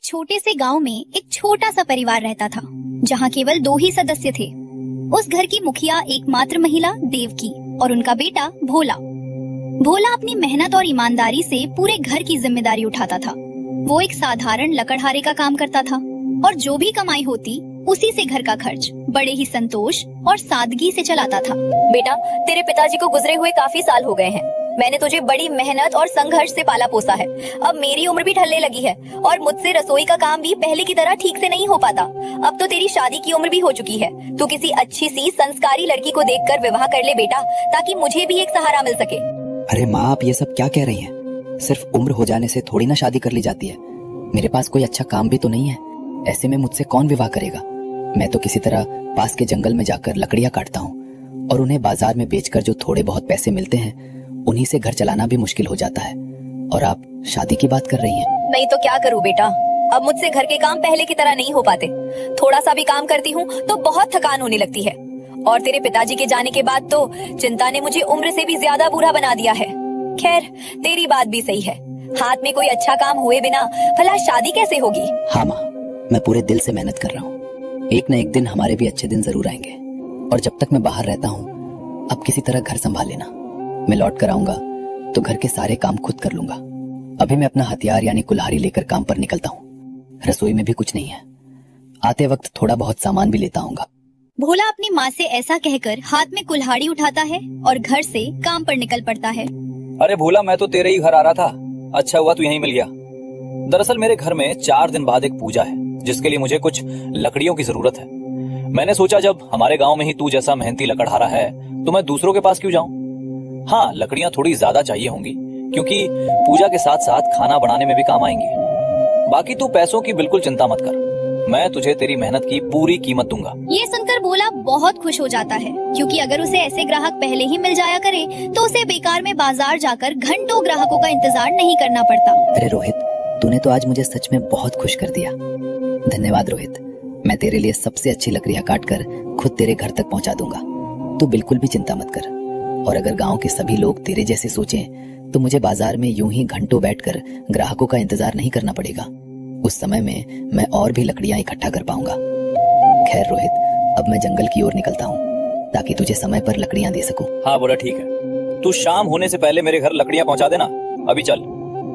छोटे से गांव में एक छोटा सा परिवार रहता था, जहां केवल 2 ही सदस्य थे। उस घर की मुखिया एकमात्र महिला देवकी और उनका बेटा भोला। भोला अपनी मेहनत और ईमानदारी से पूरे घर की जिम्मेदारी उठाता था। वो एक साधारण लकड़हारे का काम करता था और जो भी कमाई होती उसी से घर का खर्च बड़े ही संतोष और सादगी से चलाता था। बेटा, तेरे पिताजी को गुजरे हुए काफी साल हो गए हैं। मैंने तुझे बड़ी मेहनत और संघर्ष से पाला पोसा है। अब मेरी उम्र भी ढलने लगी है और मुझसे रसोई का काम भी पहले की तरह ठीक से नहीं हो पाता। अब तो तेरी शादी की उम्र भी हो चुकी है। तू किसी अच्छी सी संस्कारी लड़की को देखकर विवाह कर ले बेटा, ताकि मुझे भी एक सहारा मिल सके। अरे माँ, आप ये सब क्या कह रही हैं? सिर्फ उम्र हो जाने से थोड़ी ना शादी कर ली जाती है। मेरे पास कोई अच्छा काम भी तो नहीं है। ऐसे में मुझसे कौन विवाह करेगा? मैं तो किसी तरह पास के जंगल में जाकर लकड़ियां काटता हूँ और उन्हें बाजार में बेचकर जो थोड़े बहुत पैसे मिलते हैं उन्हीं से घर चलाना भी मुश्किल हो जाता है। और आप शादी की बात कर रही हैं? नहीं तो क्या करूँ बेटा, अब मुझसे घर के काम पहले की तरह नहीं हो पाते। थोड़ा सा भी काम करती हूँ तो बहुत थकान होने लगती है। और तेरे पिताजी के जाने के बाद तो चिंता ने मुझे उम्र से भी ज्यादा बूढ़ा बना दिया है। खैर, तेरी बात भी सही है। हाथ में कोई अच्छा काम हुए बिना भला शादी कैसे होगी? हाँ माँ, मैं पूरे दिल से मेहनत कर रहा हूँ। एक न एक दिन हमारे भी अच्छे दिन जरूर आएंगे। और जब तक मैं बाहर रहता हूँ, अब किसी तरह घर संभाल लेना। मैं लौट कर आऊंगा तो घर के सारे काम खुद कर लूंगा। अभी मैं अपना हथियार यानी कुल्हाड़ी लेकर काम पर निकलता हूँ। रसोई में भी कुछ नहीं है। आते वक्त थोड़ा बहुत सामान भी लेता आऊंगा। भोला अपनी माँ से ऐसा कहकर हाथ में कुल्हाड़ी उठाता है और घर से काम पर निकल पड़ता है। अरे भोला, मैं तो तेरे ही घर आ रहा था। अच्छा हुआ तू यहीं मिल गया। दरअसल मेरे घर में 4 दिन बाद एक पूजा है, जिसके लिए मुझे कुछ लकड़ियों की जरूरत है। मैंने सोचा जब हमारे गांव में ही तू जैसा मेहनती लकड़हारा है तो मैं दूसरों के पास क्यों जाऊं। हाँ, लकड़ियां थोड़ी ज्यादा चाहिए होंगी, क्योंकि पूजा के साथ साथ खाना बनाने में भी काम आएंगी। बाकी तू पैसों की बिल्कुल चिंता मत कर, मैं तुझे तेरी मेहनत की पूरी कीमत दूंगा। ये सुनकर भोला बहुत खुश हो जाता है, क्योंकि अगर उसे ऐसे ग्राहक पहले ही मिल जाया करे तो उसे बेकार में बाजार जाकर घंटों ग्राहकों का इंतजार नहीं करना पड़ता। अरे रोहित, तूने तो आज मुझे सच में बहुत खुश कर दिया। धन्यवाद रोहित। मैं तेरे लिए सबसे अच्छी लकड़ियां काटकर खुद तेरे घर तक पहुंचा दूंगा। तू बिल्कुल भी चिंता मत कर। और अगर गांव के सभी लोग तेरे जैसे सोचें तो मुझे बाजार में यूं ही घंटों बैठकर ग्राहकों का इंतजार नहीं करना पड़ेगा। उस समय में मैं और भी लकड़ियां इकट्ठा कर पाऊंगा। खैर रोहित, अब मैं जंगल की ओर निकलता हूँ ताकि तुझे समय पर लकड़ियां दे सकूं। हाँ बोला, ठीक है। तू शाम होने से पहले मेरे घर लकड़ियां पहुंचा देना। अभी चल,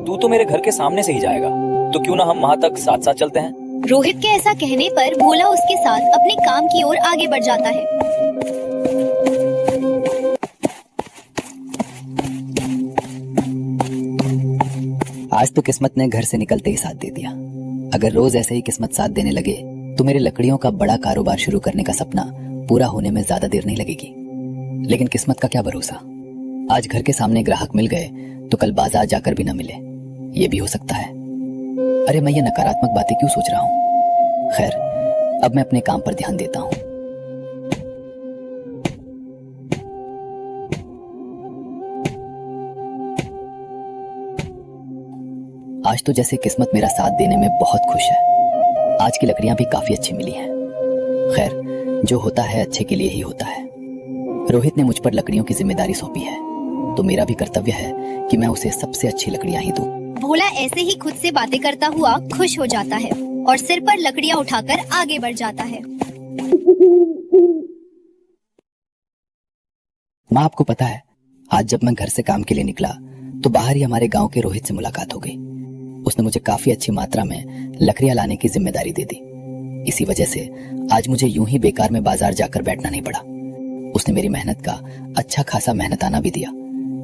तू तो मेरे घर के सामने से ही जाएगा, तो क्यों ना हम वहाँ तक साथ साथ चलते हैं। रोहित के ऐसा कहने पर भोला उसके साथ अपने काम की ओर आगे बढ़ जाता है। आज तो किस्मत ने घर से निकलते ही साथ दे दिया। अगर रोज ऐसे ही किस्मत साथ देने लगे तो मेरे लकड़ियों का बड़ा कारोबार शुरू करने का सपना पूरा होने में ज्यादा देर नहीं लगेगी। लेकिन किस्मत का क्या भरोसा, आज घर के सामने ग्राहक मिल गए तो कल बाजार जाकर भी न मिले, ये भी हो सकता है। अरे मैं ये नकारात्मक बातें क्यों सोच रहा हूँ। खैर, अब मैं अपने काम पर ध्यान देता हूँ। आज तो जैसे किस्मत मेरा साथ देने में बहुत खुश है। आज की लकड़ियां भी काफी अच्छी मिली हैं। खैर, जो होता है अच्छे के लिए ही होता है। रोहित ने मुझ पर लकड़ियों की जिम्मेदारी सौंपी है, तो मेरा भी कर्तव्य है कि मैं उसे सबसे अच्छी लकड़ियां ही दूं। भोला ऐसे ही खुद से बातें करता हुआ खुश हो जाता है और सिर पर लकड़ियां उठाकर आगे बढ़ जाता है। माँ, आपको पता है, आज जब मैं घर से काम के लिए निकला तो बाहर ही हमारे गांव के रोहित से मुलाकात हो गई। उसने मुझे काफी अच्छी मात्रा में लकड़ियां लाने की जिम्मेदारी दे दी। इसी वजह से आज मुझे यूं ही बेकार में बाजार जाकर बैठना नहीं पड़ा। उसने मेरी मेहनत का अच्छा खासा मेहनताना भी दिया,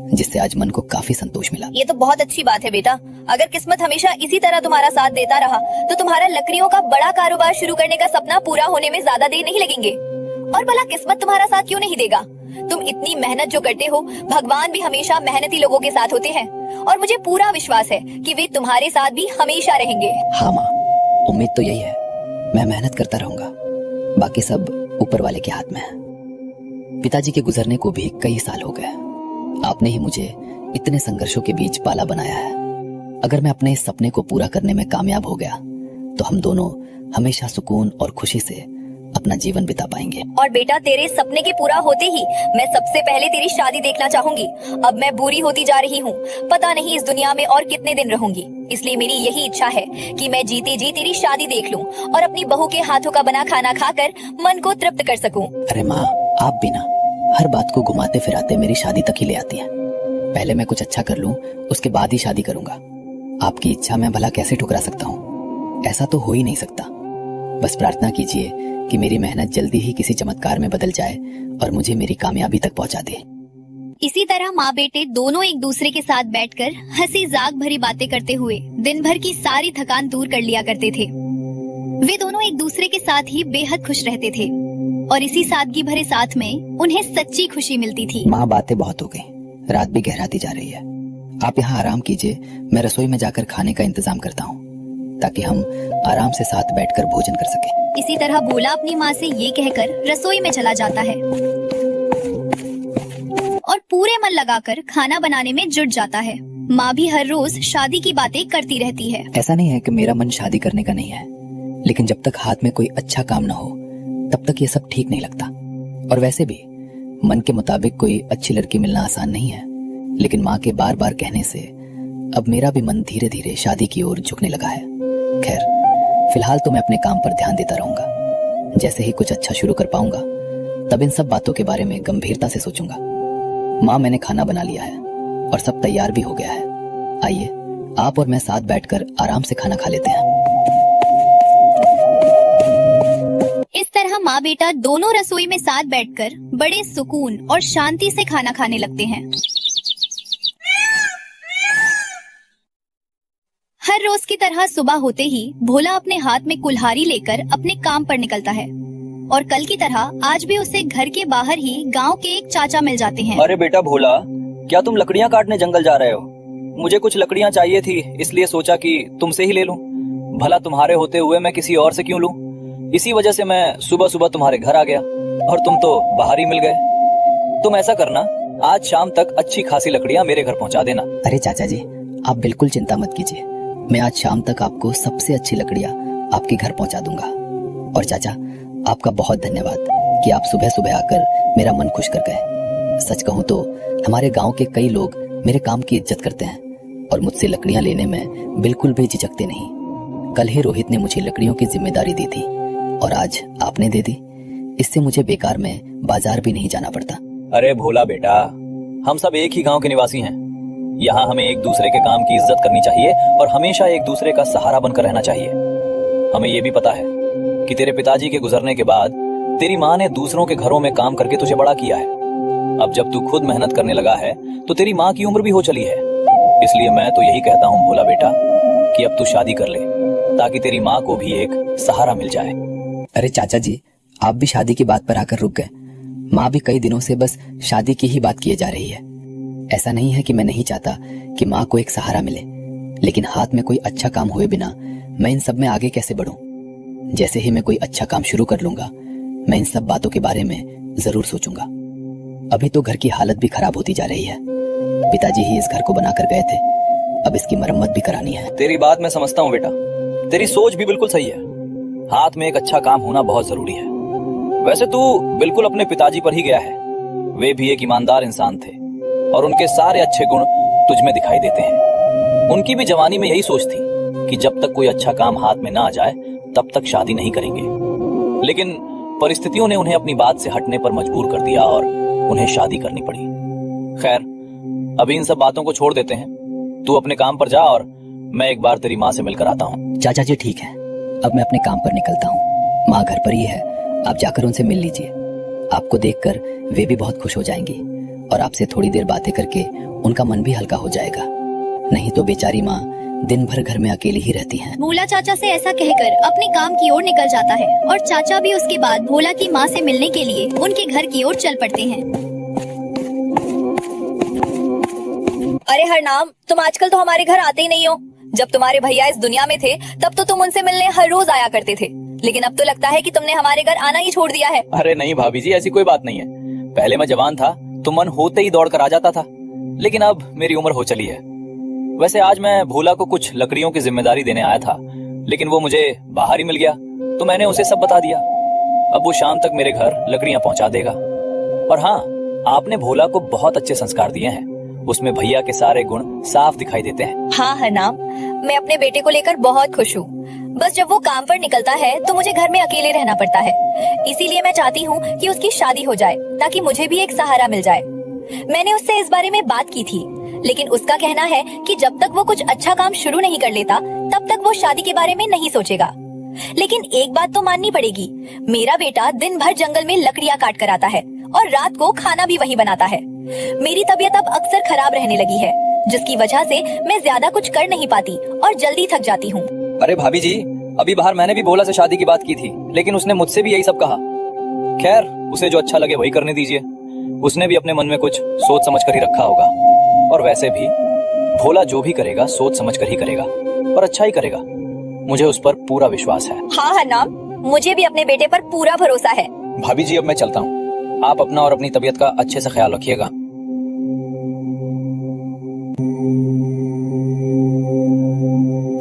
जिससे आज मन को काफी संतोष मिला। ये तो बहुत अच्छी बात है बेटा। अगर किस्मत हमेशा इसी तरह तुम्हारा साथ देता रहा तो तुम्हारा लकड़ियों का बड़ा कारोबार शुरू करने का सपना पूरा होने में ज्यादा देर नहीं लगेंगे। और भला किस्मत तुम्हारा साथ क्यों नहीं देगा? तुम इतनी मेहनत जो करते हो, भगवान भी हमेशा मेहनती लोगों के साथ होते हैं और मुझे पूरा विश्वास है कि वे तुम्हारे साथ भी हमेशा रहेंगे। हाँ माँ, उम्मीद तो यही है। मैं मेहनत करता रहूंगा, बाकी सब ऊपर वाले के हाथ में है। पिताजी के गुजरने को भी कई साल हो गए। आपने ही मुझे इतने संघर्षों के बीच पाला बनाया है। अगर मैं अपने इस सपने को पूरा करने में कामयाब हो गया तो हम दोनों हमेशा सुकून और खुशी से अपना जीवन बिता पाएंगे। और बेटा, तेरे सपने के पूरा होते ही मैं सबसे पहले तेरी शादी देखना चाहूंगी। अब मैं बूढ़ी होती जा रही हूँ, पता नहीं इस दुनिया में और कितने दिन रहूंगी, इसलिए मेरी यही इच्छा है कि मैं जीते जी तेरी शादी देख लूँ और अपनी बहू के हाथों का बना खाना खाकर मन को तृप्त कर सकूं। अरे माँ, आप भी ना हर बात को घुमाते फिराते मेरी शादी तक ही ले आती है। पहले मैं कुछ अच्छा कर लूं, उसके बाद ही शादी करूंगा। आपकी इच्छा मैं भला कैसे ठुकरा सकता हूँ? ऐसा तो हो ही नहीं सकता। बस प्रार्थना कीजिए कि मेरी मेहनत जल्दी ही किसी चमत्कार में बदल जाए और मुझे मेरी कामयाबी तक पहुंचा दे। इसी तरह माँ बेटे दोनों एक दूसरे के साथ बैठकर हंसी जाग भरी बातें करते हुए दिन भर की सारी थकान दूर कर लिया करते थे। वे दोनों एक दूसरे के साथ ही बेहद खुश रहते थे और इसी सादगी भरे साथ में उन्हें सच्ची खुशी मिलती थी। माँ, बातें बहुत हो गई, रात भी गहराती जा रही है। आप यहाँ आराम कीजिए, मैं रसोई में जाकर खाने का इंतजाम करता हूँ ताकि हम आराम से साथ बैठकर भोजन कर सकें। इसी तरह भोला अपनी माँ से ये कहकर रसोई में चला जाता है और पूरे मन लगाकर खाना बनाने में जुट जाता है। माँ भी हर रोज शादी की बातें करती रहती है। ऐसा नहीं है कि मेरा मन शादी करने का नहीं है, लेकिन जब तक हाथ में कोई अच्छा काम न हो तब तक ये सब ठीक नहीं लगता। और वैसे भी मन के मुताबिक कोई अच्छी लड़की मिलना आसान नहीं है, लेकिन माँ के बार बार कहने से अब मेरा भी मन धीरे धीरे शादी की ओर झुकने लगा है। खैर, फिलहाल तो मैं अपने काम पर ध्यान देता रहूंगा। जैसे ही कुछ अच्छा शुरू कर पाऊंगा तब इन सब बातों के बारे में गंभीरता से सोचूंगा। माँ, मैंने खाना बना लिया है और सब तैयार भी हो गया है। आइए, आप और मैं साथ बैठकर आराम से खाना खा लेते हैं। इस तरह माँ बेटा दोनों रसोई में साथ बैठकर बड़े सुकून और शांति से खाना खाने लगते हैं। हर रोज की तरह सुबह होते ही भोला अपने हाथ में कुल्हाड़ी लेकर अपने काम पर निकलता है और कल की तरह आज भी उसे घर के बाहर ही गांव के एक चाचा मिल जाते हैं। अरे बेटा भोला, क्या तुम लकड़ियाँ काटने जंगल जा रहे हो? मुझे कुछ लकड़ियाँ चाहिए थी, इसलिए सोचा कि तुमसे ही ले लूं। भला तुम्हारे होते हुए मैं किसी और से क्यों लूं? इसी वजह से मैं सुबह सुबह तुम्हारे घर आ गया और तुम तो बाहर ही मिल गए। तुम ऐसा करना, आज शाम तक अच्छी खासी लकड़ियाँ मेरे घर पहुँचा देना। अरे चाचा जी, आप बिल्कुल चिंता मत कीजिए, मैं आज शाम तक आपको सबसे अच्छी लकड़ियाँ आपके घर पहुँचा दूंगा। और चाचा, आपका बहुत धन्यवाद कि आप सुबह सुबह आकर मेरा मन खुश कर गए। सच कहूँ तो हमारे गांव के कई लोग मेरे काम की इज्जत करते हैं और मुझसे लकड़ियाँ लेने में बिल्कुल भी झिझकते नहीं। कल ही रोहित ने मुझे लकड़ियों की जिम्मेदारी दी थी और आज आपने दे दी। इससे मुझे बेकार में बाजार भी नहीं जाना पड़ता। अरे भोला बेटा, हम सब एक ही गांव के निवासी हैं। यहाँ हमें एक दूसरे के काम की इज्जत करनी चाहिए और हमेशा एक दूसरे का सहारा बनकर रहना चाहिए। हमें ये भी पता है कि तेरे पिताजी के गुजरने के बाद तेरी माँ ने दूसरों के घरों में काम करके तुझे बड़ा किया है। अब जब तू खुद मेहनत करने लगा है तो तेरी माँ की उम्र भी हो चली है। इसलिए मैं तो यही कहता हूँ भोला बेटा कि अब तू शादी कर ले ताकि तेरी माँ को भी एक सहारा मिल जाए। अरे चाचा जी, आप भी शादी की बात पर आकर रुक गए। माँ भी कई दिनों से बस शादी की ही बात किए जा रही है। ऐसा नहीं है कि मैं नहीं चाहता कि माँ को एक सहारा मिले, लेकिन हाथ में कोई अच्छा काम हुए बिना मैं इन सब में आगे कैसे बढ़ूं? जैसे ही मैं कोई अच्छा काम शुरू कर लूंगा मैं इन सब बातों के बारे में जरूर सोचूंगा। अभी तो घर की हालत भी खराब होती जा रही है। पिताजी ही इस घर को बनाकर गए थे, अब इसकी मरम्मत भी करानी है। तेरी बात मैं समझता हूँ बेटा, तेरी सोच भी बिल्कुल सही है। हाथ में एक अच्छा काम होना बहुत जरूरी है। वैसे तू बिल्कुल अपने पिताजी पर ही गया है। वे भी एक ईमानदार इंसान थे और उनके सारे अच्छे गुण तुझ में दिखाई देते हैं। उनकी भी जवानी में यही सोच थी कि जब तक कोई अच्छा काम हाथ में ना आ जाए तब तक शादी नहीं करेंगे, लेकिन परिस्थितियों ने उन्हें अपनी बात से हटने पर मजबूर कर दिया और उन्हें शादी करनी पड़ी। खैर, अभी इन सब बातों को छोड़ देते हैं। तू अपने काम पर जा और मैं एक बार तेरी माँ से मिलकर आता हूँ। चाचा जी ठीक है, अब मैं अपने काम पर निकलता हूँ। माँ घर पर ही है, आप जाकर उनसे मिल लीजिए। आपको देखकर वे भी बहुत खुश हो जाएंगी और आपसे थोड़ी देर बातें करके उनका मन भी हल्का हो जाएगा। नहीं तो बेचारी माँ दिन भर घर में अकेली ही रहती हैं। भोला चाचा से ऐसा कहकर अपने काम की ओर निकल जाता है और चाचा भी उसके बाद भोला की माँ से मिलने के लिए उनके घर की ओर चल पड़ते हैं। अरे हरनाम, तुम आजकल तो हमारे घर आते ही नहीं हो। जब तुम्हारे भैया इस दुनिया में थे तब तो तुम उनसे मिलने हर रोज आया करते थे, लेकिन अब तो लगता है कि तुमने हमारे घर आना ही छोड़ दिया है। अरे नहीं भाभी जी, ऐसी कोई बात नहीं है। पहले मैं जवान था तो मन होते ही दौड़ कर आ जाता था, लेकिन अब मेरी उम्र हो चली है। वैसे आज मैं भोला को कुछ लकड़ियों की जिम्मेदारी देने आया था, लेकिन वो मुझे बाहर ही मिल गया तो मैंने उसे सब बता दिया। अब वो शाम तक मेरे घर लकड़ियां पहुंचा देगा। और हाँ, आपने भोला को बहुत अच्छे संस्कार दिए हैं। उसमें भैया के सारे गुण साफ दिखाई देते हैं। हाँ हरनाम, मैं अपने बेटे को लेकर बहुत खुश हूँ। बस जब वो काम पर निकलता है तो मुझे घर में अकेले रहना पड़ता है। इसीलिए मैं चाहती हूँ कि उसकी शादी हो जाए ताकि मुझे भी एक सहारा मिल जाए। मैंने उससे इस बारे में बात की थी, लेकिन उसका कहना है कि जब तक वो कुछ अच्छा काम शुरू नहीं कर लेता तब तक वो शादी के बारे में नहीं सोचेगा। लेकिन एक बात तो माननी पड़ेगी, मेरा बेटा दिन भर जंगल में लकड़ियाँ काट कर आता है और रात को खाना भी वही बनाता है। मेरी तबीयत अब अक्सर खराब रहने लगी है, जिसकी वजह से मैं ज्यादा कुछ कर नहीं पाती और जल्दी थक जाती हूँ। अरे भाभी जी, अभी बाहर मैंने भी भोला से शादी की बात की थी, लेकिन उसने मुझसे भी यही सब कहा। खैर, उसे जो अच्छा लगे वही करने दीजिए। उसने भी अपने मन में कुछ सोच समझ कर ही रखा होगा। और वैसे भी भोला जो भी करेगा सोच समझ कर ही करेगा और अच्छा ही करेगा। मुझे उस पर पूरा विश्वास है। हाँ हरनाम, मुझे भी अपने बेटे पर पूरा भरोसा है। भाभी जी, अब मैं चलता हूँ। आप अपना और अपनी तबीयत का अच्छे से ख्याल रखिएगा।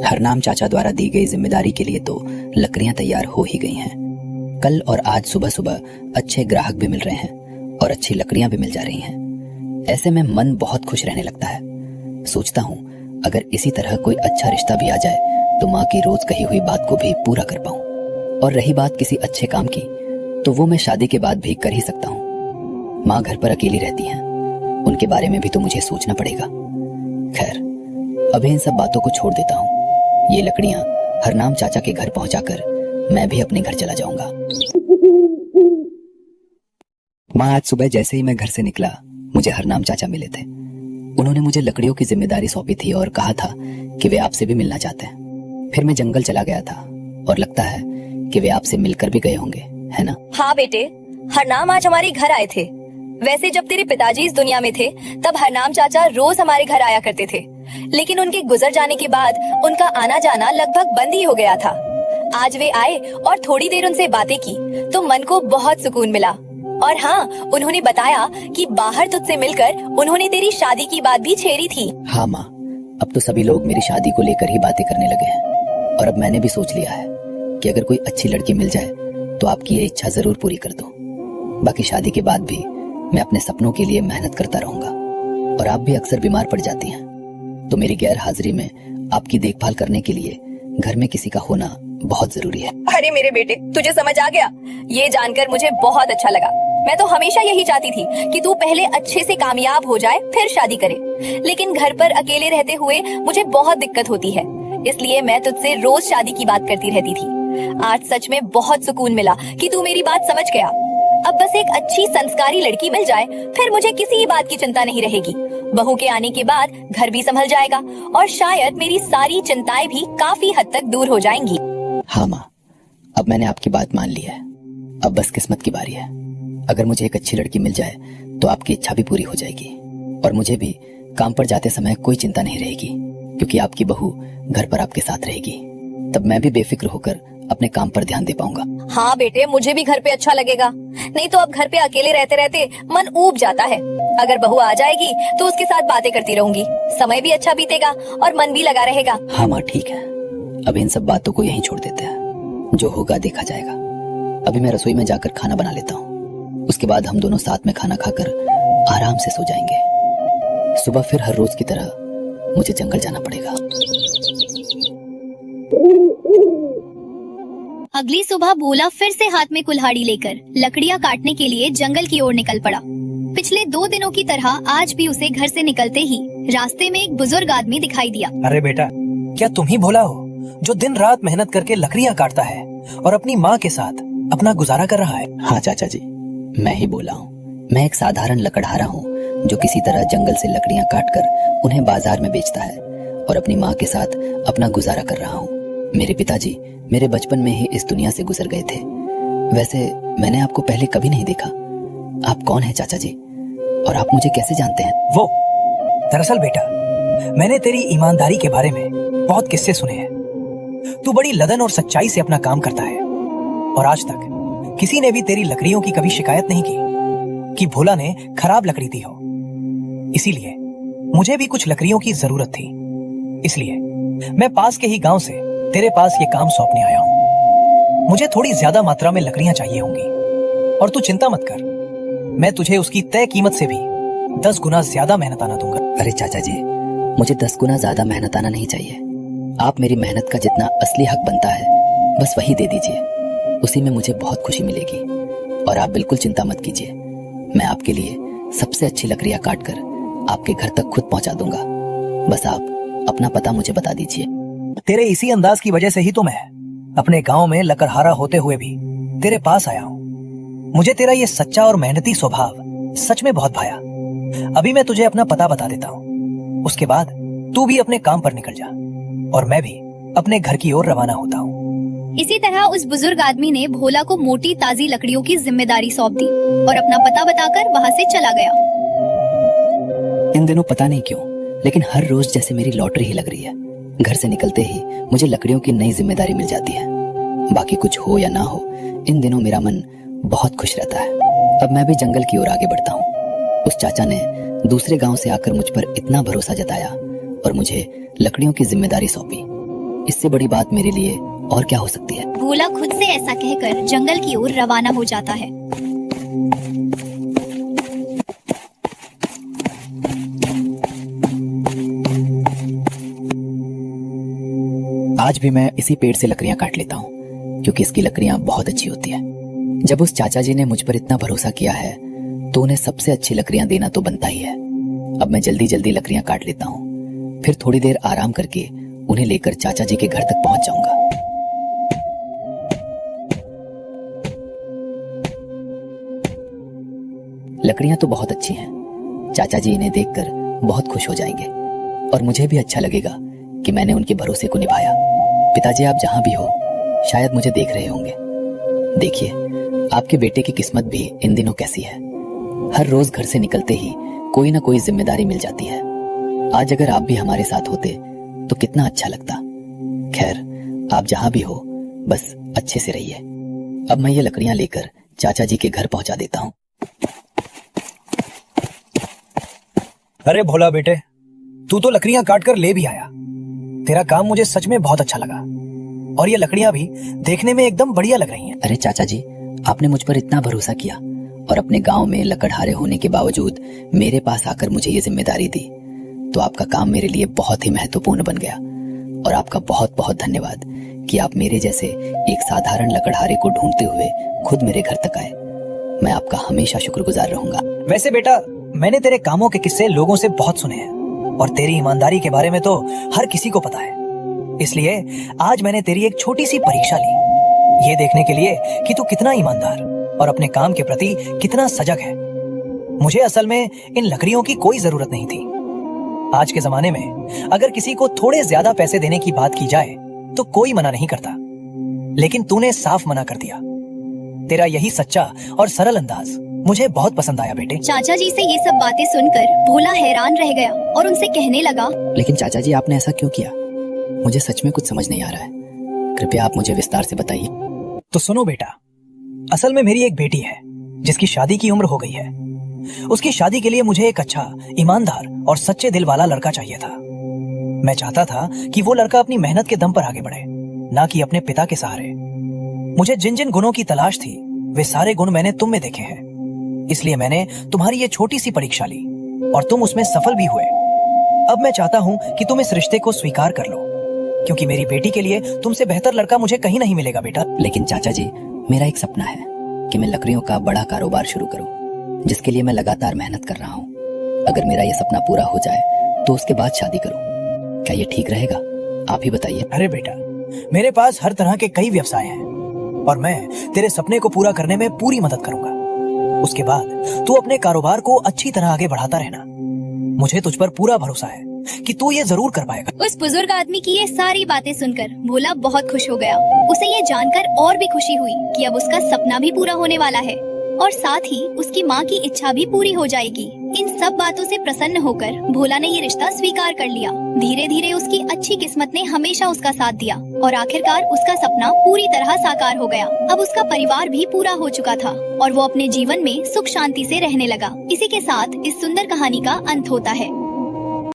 हरनाम चाचा द्वारा दी गई जिम्मेदारी के लिए तो लकड़ियां तैयार हो ही गई हैं। कल और आज सुबह सुबह अच्छे ग्राहक भी मिल रहे हैं और अच्छी लकड़ियां भी मिल जा रही हैं। ऐसे में मन बहुत खुश रहने लगता है। सोचता हूँ अगर इसी तरह कोई अच्छा रिश्ता भी आ जाए तो माँ की रोज कही हुई बात को भी पूरा कर पाऊं। और रही बात किसी अच्छे काम की, तो वो मैं शादी के बाद भी कर ही सकता हूँ। माँ घर पर अकेली रहती हैं, उनके बारे में भी तो मुझे सोचना पड़ेगा। खैर, अभी इन सब बातों को छोड़ देता हूँ। ये लकड़ियां हरनाम चाचा के घर पहुंचाकर मैं भी अपने घर चला जाऊंगा। माँ, आज सुबह जैसे ही मैं घर से निकला मुझे हरनाम चाचा मिले थे। उन्होंने मुझे लकड़ियों की जिम्मेदारी सौंपी थी और कहा था कि वे आपसे भी मिलना चाहते हैं। फिर मैं जंगल चला गया था और लगता है कि वे आपसे मिलकर भी गए होंगे, है ना? हाँ बेटे, हरनाम आज हमारे घर आए थे। वैसे जब तेरे पिताजी इस दुनिया में थे तब हरनाम चाचा रोज हमारे घर आया करते थे, लेकिन उनके गुजर जाने के बाद उनका आना जाना लगभग बंद ही हो गया था। आज वे आए और थोड़ी देर उनसे बातें की तो मन को बहुत सुकून मिला। और हाँ, उन्होंने बताया कि बाहर तुझसे मिलकर उन्होंने तेरी शादी की बात भी छेड़ी थी। हाँ माँ, अब तो सभी लोग मेरी शादी को लेकर ही बातें करने लगे हैं। और अब मैंने भी सोच लिया है कि अगर कोई अच्छी लड़की मिल जाए तो आपकी ये इच्छा जरूर पूरी कर दूं। बाकी शादी के बाद भी मैं अपने सपनों के लिए मेहनत करता रहूंगा। और आप भी अक्सर बीमार पड़ जाती हैं, तो मेरी गैर हाजिरी में आपकी देखभाल करने के लिए घर में किसी का होना बहुत जरूरी है। अरे मेरे बेटे, तुझे समझ आ गया। ये जानकर मुझे बहुत अच्छा लगा। मैं तो हमेशा यही चाहती थी कि तू पहले अच्छे से कामयाब हो जाए फिर शादी करे, लेकिन घर पर अकेले रहते हुए मुझे बहुत दिक्कत होती है, इसलिए मैं तुझसे रोज शादी की बात करती रहती थी। आज सच में बहुत सुकून मिला कि तू मेरी बात समझ गया। अब बस एक अच्छी संस्कारी लड़की मिल जाए, फिर मुझे किसी बात की चिंता नहीं रहेगी। बहू के आने के बाद घर भी संभल जाएगा और शायद मेरी सारी चिंताएं भी काफी हद तक दूर हो जाएंगी। हाँ माँ, अब मैंने आपकी बात मान ली है। अब बस किस्मत की बारी है। अगर मुझे एक अच्छी लड़की मिल जाए तो आपकी इच्छा भी पूरी हो जाएगी और मुझे भी काम पर जाते समय कोई चिंता नहीं रहेगी, क्योंकि आपकी बहू घर पर आपके साथ रहेगी। तब मैं भी बेफिक्र होकर अपने काम पर ध्यान दे पाऊंगा। हाँ बेटे, मुझे भी घर पे अच्छा लगेगा। नहीं तो अब घर पे अकेले रहते रहते मन ऊब जाता है। अगर बहू आ जाएगी तो उसके साथ बातें करती रहूंगी, समय भी अच्छा बीतेगा और मन भी लगा रहेगा। हाँ माँ, ठीक है। अब इन सब बातों को यहीं छोड़ देते हैं, जो होगा देखा जाएगा। अभी मैं रसोई में जाकर खाना बना लेता हूँ। उसके बाद हम दोनों साथ में खाना खाकर आराम से सो जाएंगे। सुबह फिर हर रोज की तरह मुझे जंगल जाना पड़ेगा। अगली सुबह भोला फिर से हाथ में कुल्हाड़ी लेकर लकड़ियां काटने के लिए जंगल की ओर निकल पड़ा। पिछले 2 दिनों की तरह आज भी उसे घर से निकलते ही रास्ते में एक बुजुर्ग आदमी दिखाई दिया। अरे बेटा, क्या तुम ही भोला हो जो दिन रात मेहनत करके लकड़ियां काटता है और अपनी माँ के साथ अपना गुजारा कर रहा है? हाँ चाचा जी, मैं ही बोला हूँ। मैं एक साधारण लकड़हारा हूँ जो किसी तरह जंगल से लकड़ियां काटकर उन्हें बाजार में बेचता है और अपनी माँ के साथ अपना गुजारा कर रहा हूँ। मेरे पिताजी मेरे बचपन में ही इस दुनिया से गुजर गए थे। वैसे मैंने आपको पहले कभी नहीं देखा। आप कौन हैं चाचा जी, और आप मुझे कैसे जानते हैं? वो दरअसल बेटा, मैंने तेरी ईमानदारी के बारे में बहुत किस्से सुने हैं। तू बड़ी लगन और सच्चाई से अपना काम करता है और आज तक किसी ने भी तेरी लकड़ियों की कभी शिकायत नहीं की कि भोला ने खराब लकड़ी दी हो। इसीलिए मुझे भी कुछ लकड़ियों की जरूरत थी, इसलिए मैं पास के ही गांव से तेरे पास ये काम सौंपने आया हूँ। मुझे थोड़ी ज्यादा मात्रा में लकड़ियां चाहिए होंगी, और तू चिंता मत कर, मैं तुझे उसकी तय कीमत से भी 10 गुना ज्यादा मेहनत आना दूंगा। अरे चाचा जी, मुझे 10 गुना ज्यादा मेहनत आना नहीं चाहिए। आप मेरी मेहनत का जितना असली हक बनता है बस वही दे दीजिए, उसी में मुझे बहुत खुशी मिलेगी। और आप बिल्कुल चिंता मत कीजिए, मैं आपके लिए सबसे अच्छी लकड़ियां काट कर आपके घर तक खुद पहुंचा दूंगा। बस आप अपना पता मुझे बता दीजिए। तेरे इसी अंदाज की वजह से ही तो मैं अपने गांव में लकड़हारा होते हुए भी तेरे पास आया हूँ। मुझे तेरा ये सच्चा और मेहनती स्वभाव सच में बहुत भाया। अभी मैं तुझे अपना पता बता देता हूँ, उसके बाद तू भी अपने काम पर निकल जा और मैं भी अपने घर की ओर रवाना होता हूँ। इसी तरह उस बुजुर्ग आदमी ने भोला को मोटी ताजी लकड़ियों की जिम्मेदारी सौंप दी और अपना पता बताकर वहाँ से चला गया। इन दिनों पता नहीं क्यों, लेकिन हर रोज जैसे मेरी लॉटरी ही लग रही है। घर से निकलते ही मुझे लकड़ियों की नई जिम्मेदारी मिल जाती है। बाकी कुछ हो या ना हो, इन दिनों मेरा मन बहुत खुश रहता है। अब मैं भी जंगल की ओर आगे बढ़ता हूँ। उस चाचा ने दूसरे गांव से आकर मुझ पर इतना भरोसा जताया और मुझे लकड़ियों की जिम्मेदारी सौंपी। इससे बड़ी बात मेरे लिए और क्या हो सकती है। भोला खुद से ऐसा कहकर जंगल की ओर रवाना हो जाता है। आज भी मैं इसी पेड़ से लकड़ियां काट लेता हूँ, क्योंकि इसकी लकड़ियां बहुत अच्छी होती है। जब उस चाचा जी ने मुझ पर इतना भरोसा किया है तो उन्हें सबसे अच्छी लकड़ियां देना तो बनता ही है। अब मैं जल्दी जल्दी लकड़ियां काट लेता हूँ, फिर थोड़ी देर आराम करके उन्हें लेकर चाचा जी के घर तक पहुंच जाऊंगा। लकड़ियां तो बहुत अच्छी हैं। चाचा जी इन्हें देखकर बहुत खुश हो जाएंगे और मुझे भी अच्छा लगेगा कि मैंने उनके भरोसे को निभाया। पिताजी, आप जहां भी हो, शायद मुझे देख रहे होंगे। देखिए, आपके बेटे की किस्मत भी इन दिनों कैसी है। हर रोज घर से निकलते ही कोई ना कोई जिम्मेदारी मिल जाती है। आज अगर आप भी हमारे साथ होते तो कितना अच्छा लगता। खैर, आप जहां भी हो, बस अच्छे से रहिए। अब मैं ये लकड़ियां लेकर चाचा जी के घर पहुंचा देता हूँ। अरे भोला बेटे, तू तो लकड़ियां काट कर ले भी आया। तेरा काम मुझे सच में बहुत अच्छा लगा, और ये लकड़ियां भी देखने में एकदम बढ़िया लग रही हैं। अरे चाचा जी, आपने मुझ पर इतना भरोसा किया और अपने गांव में लकड़हारे होने के बावजूद मेरे पास आकर मुझे ये जिम्मेदारी दी, तो आपका काम मेरे लिए बहुत ही महत्वपूर्ण बन गया। और आपका बहुत बहुत धन्यवाद कि आप मेरे जैसे एक साधारण लकड़हारे को ढूंढते हुए खुद मेरे घर तक आए। मैं आपका हमेशा शुक्रगुजार रहूंगा। वैसे बेटा, मैंने तेरे कामों के किस्से लोगों से बहुत सुने हैं, और तेरी ईमानदारी के बारे में तो हर किसी को पता है। इसलिए आज मैंने तेरी एक छोटी सी परीक्षा ली, ये देखने के लिए कि तू कितना ईमानदार और अपने काम के प्रति कितना सजग है। मुझे असल में इन लकड़ियों की कोई जरूरत नहीं थी। आज के जमाने में अगर किसी को थोड़े ज्यादा पैसे देने की बात की जाए तो कोई मना नहीं करता, लेकिन तूने साफ मना कर दिया। तेरा यही सच्चा और सरल अंदाज मुझे बहुत पसंद आया बेटे। चाचा जी से ये सब बातें सुनकर भोला हैरान रह गया और उनसे कहने लगा, लेकिन चाचा जी, आपने ऐसा क्यों किया? मुझे सच में कुछ समझ नहीं आ रहा है। कृपया आप मुझे विस्तार से बताइए। तो सुनो बेटा, असल में मेरी एक बेटी है जिसकी शादी की उम्र हो गई है। उसकी शादी के लिए मुझे एक अच्छा, ईमानदार और सच्चे दिल वाला लड़का चाहिए था। मैं चाहता था कि वो लड़का अपनी मेहनत के दम पर आगे बढ़े, ना कि अपने पिता के सहारे। मुझे जिन जिन गुणों की तलाश थी वे सारे गुण मैंने तुम में देखे हैं। इसलिए मैंने तुम्हारी ये छोटी सी परीक्षा ली और तुम उसमें सफल भी हुए। अब मैं चाहता हूँ कि तुम इस रिश्ते को स्वीकार कर लो, क्योंकि मेरी बेटी के लिए तुमसे बेहतर लड़का मुझे कहीं नहीं मिलेगा बेटा। लेकिन चाचा जी, मेरा एक सपना है कि मैं लकड़ियों का बड़ा कारोबार शुरू करूं, जिसके लिए मैं लगातार मेहनत कर रहा हूं। अगर मेरा ये सपना पूरा हो जाए तो उसके बाद शादी करूं। क्या ये ठीक रहेगा? आप ही बताइए। अरे बेटा, मेरे पास हर तरह के कई व्यवसाय हैं और मैं तेरे सपने को पूरा करने में पूरी मदद करूंगा। उसके बाद तू अपने कारोबार को अच्छी तरह आगे बढ़ाता रहना। मुझे तुझ पर पूरा भरोसा है कि तू ये जरूर कर पाएगा। उस बुजुर्ग आदमी की ये सारी बातें सुनकर भोला बहुत खुश हो गया। उसे ये जानकर और भी खुशी हुई कि अब उसका सपना भी पूरा होने वाला है और साथ ही उसकी माँ की इच्छा भी पूरी हो जाएगी। इन सब बातों से प्रसन्न होकर भोला ने ये रिश्ता स्वीकार कर लिया। धीरे धीरे उसकी अच्छी किस्मत ने हमेशा उसका साथ दिया और आखिरकार उसका सपना पूरी तरह साकार हो गया। अब उसका परिवार भी पूरा हो चुका था और वो अपने जीवन में सुख शांति से रहने लगा। इसी के साथ इस सुंदर कहानी का अंत होता है।